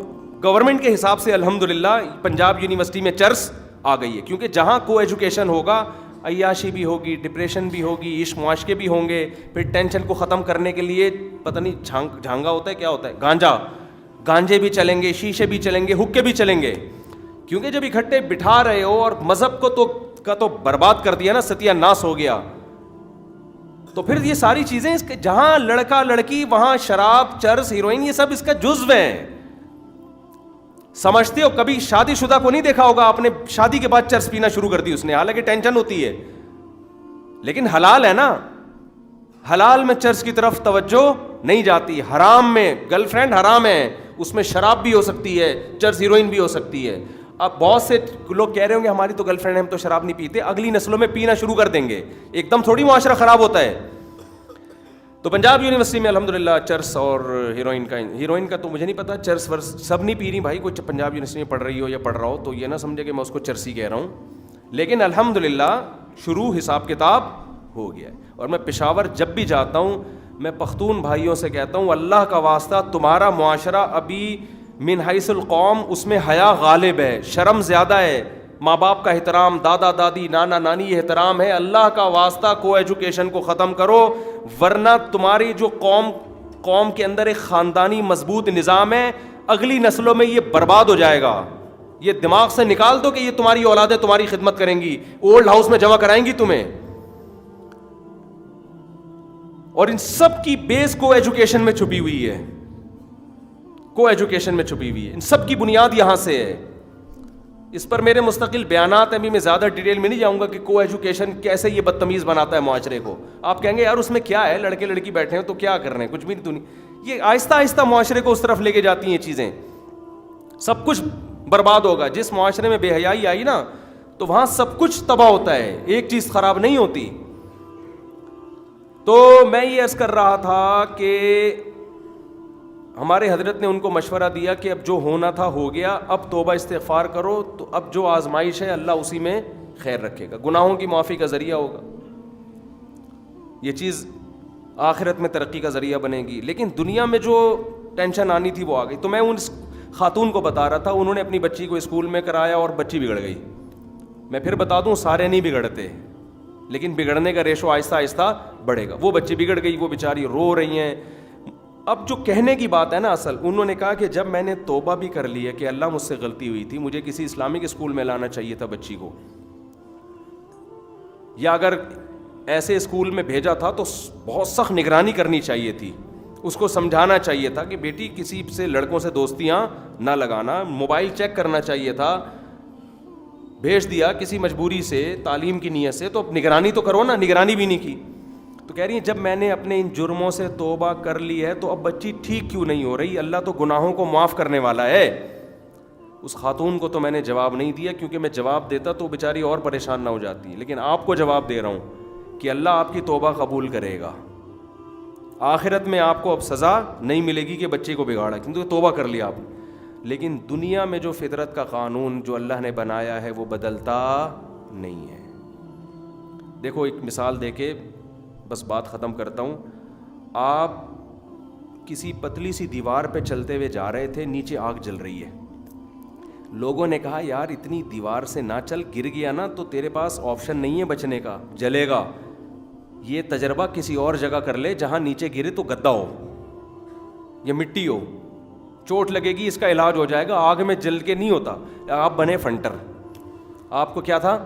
گورنمنٹ کے حساب سے الحمدللہ پنجاب یونیورسٹی میں چرس آ گئی ہے. کیونکہ جہاں کو ایجوکیشن ہوگا, عیاشی بھی ہوگی, ڈپریشن بھی ہوگی, عشق معاشقے بھی ہوں گے. پھر ٹینشن کو ختم کرنے کے لیے پتہ نہیں جھانگا ہوتا ہے, کیا ہوتا ہے, گانجے بھی چلیں گے, شیشے بھی چلیں گے, حکے بھی چلیں گے, کیونکہ جب اکٹھے بٹھا رہے ہو اور مذہب کو تو برباد کر دیا نا, ستیہ ناس ہو گیا, تو پھر یہ ساری چیزیں جہاں لڑکا لڑکی وہاں شراب, چرس, ہیروئن, یہ سب اس کا جزو ہیں. سمجھتے ہو کبھی شادی شدہ کو نہیں دیکھا ہوگا آپ نے, شادی کے بعد چرس پینا شروع کر دی اس نے, حالانکہ ٹینشن ہوتی ہے, لیکن حلال ہے نا, حلال میں چرس کی طرف توجہ نہیں جاتی. حرام میں گرل فرینڈ حرام ہے, اس میں شراب بھی ہو سکتی ہے, چرس ہیروئن بھی ہو سکتی ہے. اب بہت سے لوگ کہہ رہے ہوں گے ہماری تو گرل فرینڈ ہے, ہم تو شراب نہیں پیتے, اگلی نسلوں میں پینا شروع کر دیں گے, ایک دم تھوڑی معاشرہ خراب ہوتا ہے. تو پنجاب یونیورسٹی میں الحمدللہ چرس اور ہیروئن کا تو مجھے نہیں پتا, چرس ورس سب نہیں پی رہی بھائی, کوئی پنجاب یونیورسٹی میں پڑھ رہی ہو یا پڑھ رہا ہو تو یہ نہ سمجھے کہ میں اس کو چرسی کہہ رہا ہوں, لیکن الحمدللہ شروع حساب کتاب ہو گیا ہے. اور میں پشاور جب بھی جاتا ہوں میں پختون بھائیوں سے کہتا ہوں, اللہ کا واسطہ تمہارا معاشرہ ابھی من حیث القوم اس میں حیا غالب ہے, شرم زیادہ ہے, ماں باپ کا احترام, دادا دادی, نانا نانی یہ احترام ہے. اللہ کا واسطہ کو ایجوکیشن کو ختم کرو, ورنہ تمہاری جو قوم کے اندر ایک خاندانی مضبوط نظام ہے, اگلی نسلوں میں یہ برباد ہو جائے گا. یہ دماغ سے نکال دو کہ یہ تمہاری اولادیں تمہاری خدمت کریں گی, اولڈ ہاؤس میں جمع کرائیں گی تمہیں. اور ان سب کی بیس کو ایجوکیشن میں چھپی ہوئی ہے, کو ایجوکیشن میں چھپی ہوئی ہے, ان سب کی بنیاد یہاں سے ہے. اس پر میرے مستقل بیانات ہیں, ابھی میں زیادہ ڈیٹیل میں نہیں جاؤں گا کہ کو ایجوکیشن کیسے یہ بدتمیز بناتا ہے معاشرے کو. آپ کہیں گے یار اس میں کیا ہے, لڑکے لڑکی بیٹھے ہیں تو کیا کر رہے ہیں, کچھ بھی تو نہیں. یہ آہستہ آہستہ معاشرے کو اس طرف لے کے جاتی ہیں چیزیں, سب کچھ برباد ہوگا. جس معاشرے میں بے حیائی آئی نا تو وہاں سب کچھ تباہ ہوتا ہے, ایک چیز خراب نہیں ہوتی. تو میں یہ عرض کر رہا تھا کہ ہمارے حضرت نے ان کو مشورہ دیا کہ اب جو ہونا تھا ہو گیا, اب توبہ استغفار کرو, تو اب جو آزمائش ہے اللہ اسی میں خیر رکھے گا, گناہوں کی معافی کا ذریعہ ہوگا, یہ چیز آخرت میں ترقی کا ذریعہ بنے گی. لیکن دنیا میں جو ٹینشن آنی تھی وہ آ گئی. تو میں ان خاتون کو بتا رہا تھا, انہوں نے اپنی بچی کو اسکول میں کرایا اور بچی بگڑ گئی. میں پھر بتا دوں سارے نہیں بگڑتے, لیکن بگڑنے کا ریشو آہستہ آہستہ بڑھے گا. وہ بچی بگڑ گئی, وہ بیچاری رو رہی ہیں. اب جو کہنے کی بات ہے نا اصل, انہوں نے کہا کہ جب میں نے توبہ بھی کر لی ہے کہ اللہ مجھ سے غلطی ہوئی تھی, مجھے کسی اسلامک اسکول میں لانا چاہیے تھا بچی کو, یا اگر ایسے اسکول میں بھیجا تھا تو بہت سخت نگرانی کرنی چاہیے تھی, اس کو سمجھانا چاہیے تھا کہ بیٹی کسی سے لڑکوں سے دوستیاں نہ لگانا, موبائل چیک کرنا چاہیے تھا. بھیج دیا کسی مجبوری سے, تعلیم کی نیت سے, تو اب نگرانی تو کرو نا, نگرانی بھی نہیں کی. تو کہہ رہی ہیں جب میں نے اپنے ان جرموں سے توبہ کر لی ہے تو اب بچی ٹھیک کیوں نہیں ہو رہی, اللہ تو گناہوں کو معاف کرنے والا ہے. اس خاتون کو تو میں نے جواب نہیں دیا, کیونکہ میں جواب دیتا تو بیچاری اور پریشان نہ ہو جاتی, لیکن آپ کو جواب دے رہا ہوں کہ اللہ آپ کی توبہ قبول کرے گا. آخرت میں آپ کو اب سزا نہیں ملے گی کہ بچے کو بگاڑا, کیونکہ توبہ کر لیا آپ. لیکن دنیا میں جو فطرت کا قانون جو اللہ نے بنایا ہے وہ بدلتا نہیں ہے. دیکھو ایک مثال دے کے بس بات ختم کرتا ہوں. آپ کسی پتلی سی دیوار پہ چلتے ہوئے جا رہے تھے, نیچے آگ جل رہی ہے. لوگوں نے کہا یار اتنی دیوار سے نہ چل, گر گیا نا تو تیرے پاس آپشن نہیں ہے بچنے کا, جلے گا. یہ تجربہ کسی اور جگہ کر لے جہاں نیچے گرے تو گدا ہو یا مٹی ہو, چوٹ لگے گی, اس کا علاج ہو جائے گا. آگ میں جل کے نہیں ہوتا. آپ بنے فنٹر, آپ کو کیا تھا,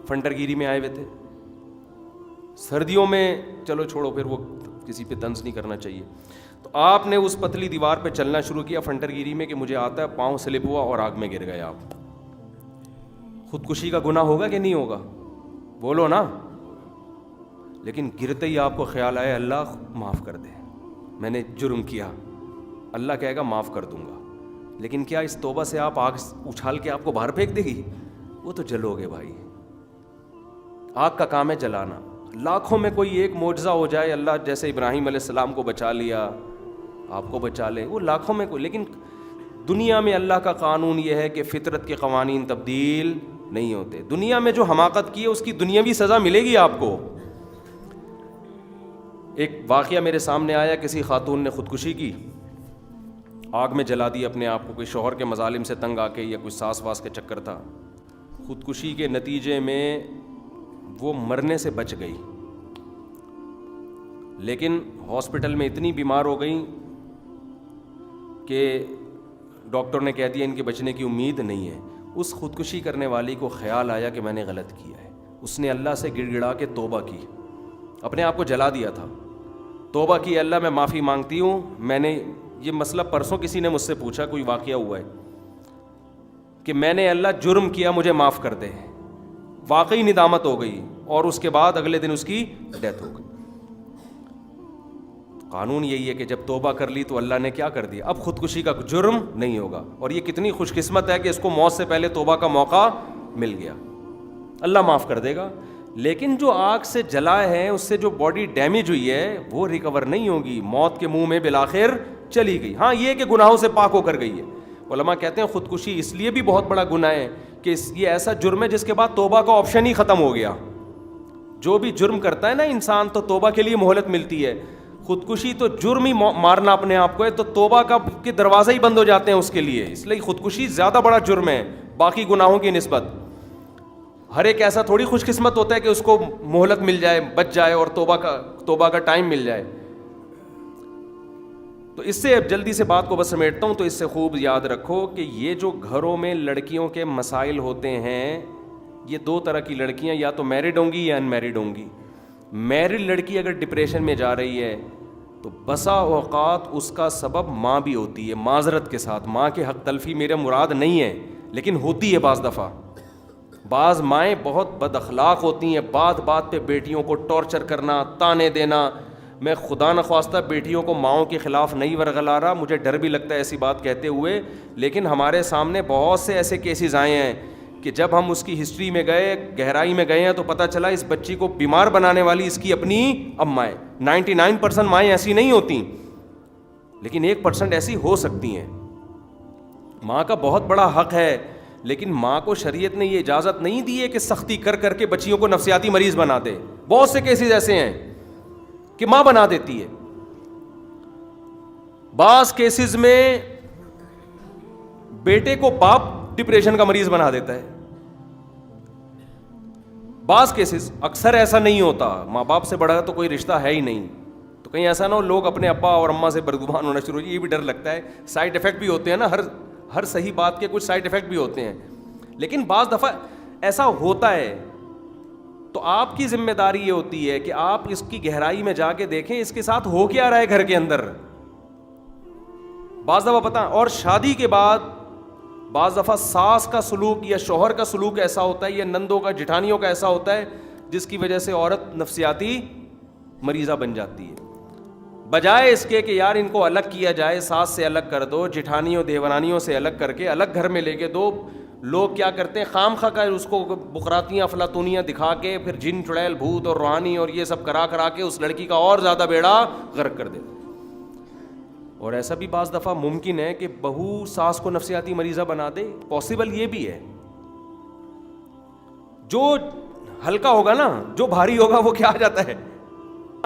فنٹر گیری میں آئے ہوئے تھے. سردیوں میں چلو چھوڑو, پھر وہ کسی پہ طنز نہیں کرنا چاہیے. تو آپ نے اس پتلی دیوار پہ چلنا شروع کیا فنٹر گیری میں کہ مجھے آتا ہے, پاؤں سلپ ہوا اور آگ میں گر گئے آپ. خودکشی کا گناہ ہوگا کہ نہیں ہوگا, بولو نا. لیکن گرتے ہی آپ کو خیال آیا اللہ معاف کر دے, میں نے جرم کیا, اللہ کہے گا معاف کر دوں گا. لیکن کیا اس توبہ سے آپ آگ اچھال کے آپ کو باہر پھینک دے گی؟ وہ تو جلو گے بھائی. آگ کا کام ہے جلانا. لاکھوں میں کوئی ایک معجزہ ہو جائے, اللہ جیسے ابراہیم علیہ السلام کو بچا لیا, آپ کو بچا لے, وہ لاکھوں میں کوئی. لیکن دنیا میں اللہ کا قانون یہ ہے کہ فطرت کے قوانین تبدیل نہیں ہوتے. دنیا میں جو حماقت کی ہے اس کی دنیاوی سزا ملے گی آپ کو. ایک واقعہ میرے سامنے آیا, کسی خاتون نے خودکشی کی, آگ میں جلا دی اپنے آپ کو, کوئی شوہر کے مظالم سے تنگ آ کے یا کوئی ساس واس کے چکر تھا. خودکشی کے نتیجے میں وہ مرنے سے بچ گئی, لیکن ہاسپٹل میں اتنی بیمار ہو گئی کہ ڈاکٹر نے کہہ دیا ان کے بچنے کی امید نہیں ہے. اس خودکشی کرنے والی کو خیال آیا کہ میں نے غلط کیا ہے. اس نے اللہ سے گڑ گڑا کے توبہ کی, اپنے آپ کو جلا دیا تھا. توبہ کی, اللہ میں معافی مانگتی ہوں, میں نے یہ مسئلہ پرسوں کسی نے مجھ سے پوچھا, کوئی واقعہ ہوا ہے کہ میں نے اللہ جرم کیا, مجھے معاف کر دے. واقعی ندامت ہو گئی اور اس کے بعد اگلے دن اس کی ڈیتھ ہو گئی. قانون یہی ہے کہ جب توبہ کر لی تو اللہ نے کیا کر دیا, اب خودکشی کا جرم نہیں ہوگا. اور یہ کتنی خوش قسمت ہے کہ اس کو موت سے پہلے توبہ کا موقع مل گیا, اللہ معاف کر دے گا. لیکن جو آگ سے جلائے ہیں, اس سے جو باڈی ڈیمیج ہوئی ہے وہ ریکور نہیں ہوگی, موت کے منہ میں بالآخر چلی گئی. ہاں یہ کہ گناہوں سے پاک ہو کر گئی ہے. علماء کہتے ہیں خودکشی اس لیے بھی بہت بڑا گناہ ہے کہ یہ ایسا جرم ہے جس کے بعد توبہ کا آپشن ہی ختم ہو گیا. جو بھی جرم کرتا ہے نا انسان, تو توبہ کے لیے مہلت ملتی ہے. خودکشی تو جرم ہی مارنا اپنے آپ کو ہے, تو توبہ کا کے دروازے ہی بند ہو جاتے ہیں اس کے لیے. اس لیے خودکشی زیادہ بڑا جرم ہے باقی گناہوں کی نسبت. ہر ایک ایسا تھوڑی خوش قسمت ہوتا ہے کہ اس کو مہلت مل جائے, بچ جائے اور توبہ کا ٹائم مل جائے. تو اس سے اب جلدی سے بات کو بس سمیٹتا ہوں. تو اس سے خوب یاد رکھو کہ یہ جو گھروں میں لڑکیوں کے مسائل ہوتے ہیں, یہ دو طرح کی لڑکیاں, یا تو میرڈ ہوں گی یا ان میرڈ ہوں گی. میرڈ لڑکی اگر ڈپریشن میں جا رہی ہے تو بسا اوقات اس کا سبب ماں بھی ہوتی ہے. معذرت کے ساتھ, ماں کے حق تلفی میرا مراد نہیں ہے, لیکن ہوتی ہے بعض دفعہ. بعض مائیں بہت بد اخلاق ہوتی ہیں, بات بات پہ بیٹیوں کو ٹارچر کرنا, تانے دینا. میں خدا نخواستہ بیٹیوں کو ماؤں کے خلاف نہیں ورغلا رہا, مجھے ڈر بھی لگتا ہے ایسی بات کہتے ہوئے, لیکن ہمارے سامنے بہت سے ایسے کیسز آئے ہیں کہ جب ہم اس کی ہسٹری میں گئے, گہرائی میں گئے ہیں, تو پتہ چلا اس بچی کو بیمار بنانے والی اس کی اپنی اماں ہے. 99% مائیں ایسی نہیں ہوتی, لیکن 1% ایسی ہو سکتی ہیں. ماں کا بہت بڑا حق ہے, لیکن ماں کو شریعت نے یہ اجازت نہیں دی ہے کہ سختی کر کر کے بچیوں کو نفسیاتی مریض بنا دے. بہت سے کیسز ایسے ہیں کہ ماں بنا دیتی ہے. بعض کیسز میں بیٹے کو باپ ڈپریشن کا مریض بنا دیتا ہے. بعض کیسز, اکثر ایسا نہیں ہوتا, ماں باپ سے بڑا تو کوئی رشتہ ہے ہی نہیں. تو کہیں ایسا نہ ہو لوگ اپنے ابا اور اماں سے بدگمان ہونا شروع ہو جائے, یہ بھی ڈر لگتا ہے. سائڈ افیکٹ بھی ہوتے ہیں نا, ہر صحیح بات کے کچھ سائڈ افیکٹ بھی ہوتے ہیں. لیکن بعض دفعہ ایسا ہوتا ہے تو آپ کی ذمہ داری یہ ہوتی ہے کہ آپ اس کی گہرائی میں جا کے دیکھیں اس کے ساتھ ہو کیا رہا ہے گھر کے اندر. بعض دفعہ پتہ, اور شادی کے بعد بعض دفعہ ساس کا سلوک یا شوہر کا سلوک ایسا ہوتا ہے, یا نندوں کا جٹھانیوں کا ایسا ہوتا ہے جس کی وجہ سے عورت نفسیاتی مریضہ بن جاتی ہے. بجائے اس کے کہ یار ان کو الگ کیا جائے, ساس سے الگ کر دو, جٹھانیوں دیورانیوں سے الگ کر کے الگ گھر میں لے کے دو. لوگ کیا کرتے ہیں, خام خواہ کا اس کو بقراتیاں افلاطونیاں دکھا کے پھر جن چڑیل بھوت اور روحانی اور یہ سب کرا کے اس لڑکی کا اور زیادہ بیڑا غرق کر دیتے. اور ایسا بھی بعض دفعہ ممکن ہے کہ بہو ساس کو نفسیاتی مریضہ بنا دے, پاسبل یہ بھی ہے. جو ہلکا ہوگا نا, جو بھاری ہوگا وہ کیا آ جاتا ہے,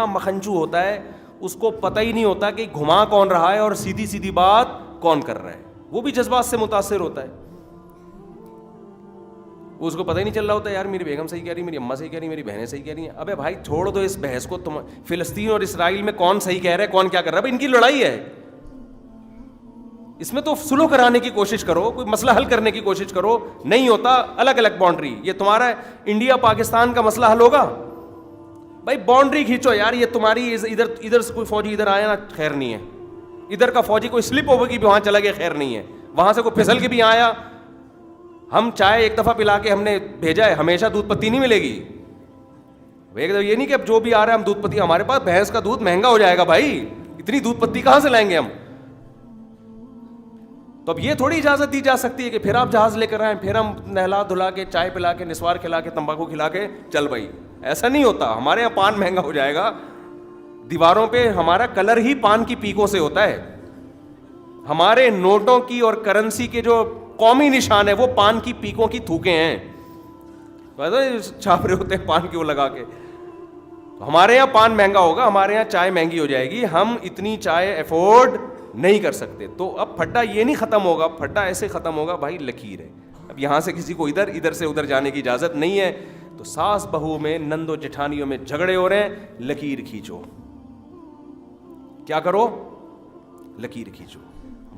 مکھنچو ہوتا ہے, اس کو پتہ ہی نہیں ہوتا کہ گھما کون رہا ہے اور سیدھی سیدھی بات کون کر رہا ہے. وہ بھی جذبات سے متاثر ہوتا ہے, اس کو پتہ ہی نہیں چل رہا ہوتا یار میری بیگم صحیح کہہ رہی, میری اماں صحیح کہہ رہی, میری بہنیں صحیح کہہ رہی ہیں. ابے بھائی چھوڑ دو اس بحث کو, تم فلسطین اور اسرائیل میں کون صحیح کہہ رہا ہے کون کیا کر رہا ہے, ان کی لڑائی ہے. اس میں تو سلو کرانے کی کوشش کرو, کوئی مسئلہ حل کرنے کی کوشش کرو. نہیں ہوتا, الگ الگ باؤنڈری. یہ تمہارا انڈیا پاکستان کا مسئلہ حل ہوگا بھائی, باؤنڈری کھینچو یار. یہ تمہاری ادھر سے کوئی فوجی ادھر آیا نا, خیر نہیں ہے. ادھر کا فوجی کوئی سلپ ہو گئی بھی وہاں چلا گیا, خیر نہیں ہے. وہاں سے کوئی پھسل کے بھی آیا, ہم چائے ایک دفعہ پلا کے ہم نے بھیجا ہے, ہمیشہ دودھ پتی نہیں ملے گی. یہ نہیں کہ اب جو بھی آ رہا ہے ہم دودھ پتی, ہمارے پاس بھینس کا دودھ مہنگا ہو جائے گا بھائی, اتنی دودھ پتی کہاں سے لائیں گے ہم. تو اب یہ تھوڑی اجازت دی جا سکتی ہے کہ پھر آپ جہاز لے کر آئیں, پھر ہم نہلا دھلا کے چائے پلا کے نسوار کھلا کے تمباکو کھلا کے چل بھائی. ایسا نہیں ہوتا. ہمارے یہاں پان مہنگا ہو جائے گا, دیواروں پہ ہمارا کلر ہی پان کی پیکوں سے ہوتا ہے. ہمارے نوٹوں کی اور کرنسی کے جو قومی نشان ہے وہ پان کی پیکوں کی تھوکیں ہیں, چھاپ رہے ہوتے ہیں پان کی وہ لگا کے. ہمارے یہاں پان مہنگا ہوگا, ہمارے یہاں چائے مہنگی ہو جائے گی, ہم اتنی چائے افورڈ نہیں کر سکتے. تو اب پھڈا یہ نہیں ختم ہوگا, پھڈا ایسے ختم ہوگا بھائی لکیر ہے. اب یہاں سے کسی کو ادھر سے ادھر جانے کی اجازت نہیں ہے. تو ساس بہو میں, نندو جٹھانیوں میں جھگڑے ہو رہے ہیں, لکیر کھینچو. کیا کرو, لکیر کھینچو,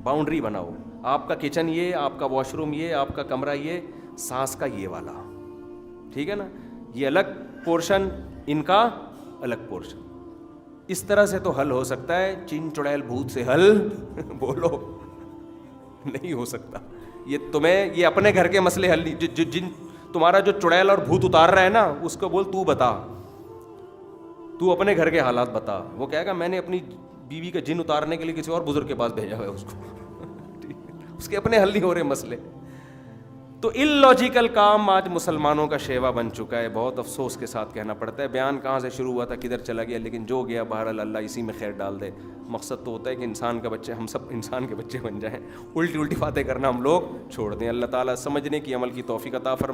باؤنڈری بناؤ. آپ کا کچن یہ, آپ کا واش روم یہ, آپ کا کمرہ یہ, ساس کا یہ والا, ٹھیک ہے نا, یہ الگ پورشن, ان کا الگ پورشن. اس طرح سے تو حل ہو سکتا ہے, چین چڑیل بھوت سے حل بولو نہیں ہو سکتا. یہ تمہیں یہ اپنے گھر کے مسئلے حل نہیں, جن تمہارا جو چڑیل اور بھوت اتار رہا ہے نا, اس کو بول تو بتا, تو اپنے گھر کے حالات بتا. وہ کہے گا میں نے اپنی بیوی کا جن اتارنے کے لیے کسی اور بزرگ کے پاس بھیجا ہوا ہے اس کو اس کے اپنے حل نہیں ہو رہے مسئلے. تو illogical کام آج مسلمانوں کا شیوا بن چکا ہے. بہت افسوس کے ساتھ کہنا پڑتا ہے. بیان کہاں سے شروع ہوا تھا, کدھر چلا گیا, لیکن جو گیا بہرحال اللہ اسی میں خیر ڈال دے. مقصد تو ہوتا ہے کہ انسان کا بچے, ہم سب انسان کے بچے بن جائیں, الٹی باتیں کرنا ہم لوگ چھوڑ دیں. اللہ تعالیٰ سمجھنے کی, عمل کی توفیق عطا فرمائے.